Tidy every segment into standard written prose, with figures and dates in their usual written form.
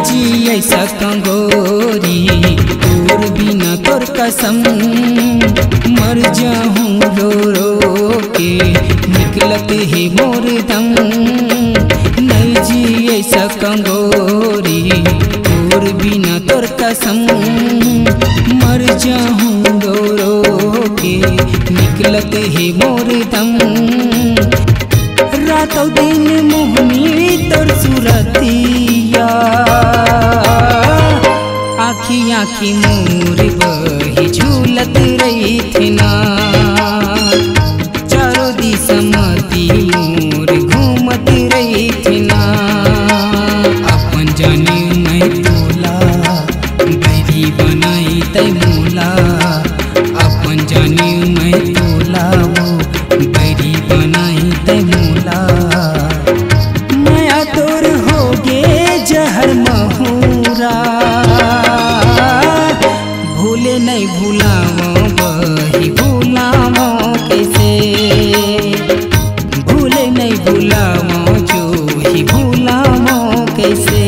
जी ऐसा कंगोरी तोर बिना तोर कसम मर जाऊं रो रो के निकलत है मोर दम। नहीं जी ऐसा कंगोरी तोर बिना तोर कसम मर जाऊं रो रो के निकलत है मोर दम। रातों दिन मोहनी तोर सुरतिया आखी आखी मोर बही झूलत रही थी ना। चारों दिशा मती मोर घूमत रही थी ना। अपन जाने मैं तोला बैरी बनाई तय मोला। अपन जाने मैं तोला वो बैरी बनाई तय मोला। माया तोर हो गे जहर महूरा भूले नहीं भूलावो बही भूलावो कैसे। भूले नहीं भूलावो जो ही भूलावो कैसे।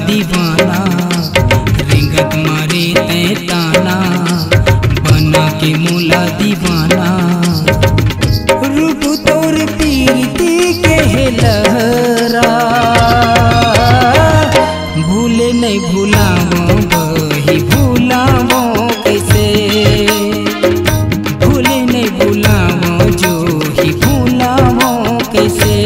दीवाना रिंगत मारे तै ताना बना के मोला दीवाना। रूप तोर पीरती के लहरा भूले नहीं भूलावो बही भूलावो कैसे। भूले नहीं भूलावो जो ही भूलावो कैसे।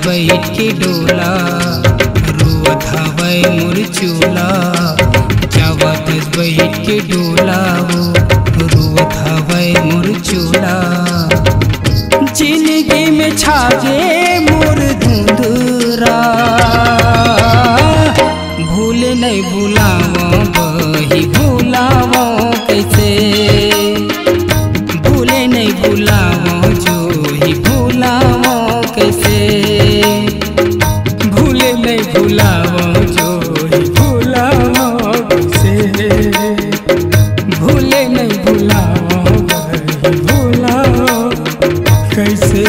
बैठ के डोला रोवत हवै मोर चोला। जावत बैठ के डोला वो रोवत हवै मोर चोला। जिंदगी में छागे मोर धुंधुरा भूले नहीं भूलावो बही भूलावो कैसे। भूले नहीं भूलावो जो ही भूलावो कैसे। भूले नहीं भूलावो जो ही भूलावो कैसे। भूले नहीं भूलावो बही भूलावो कैसे।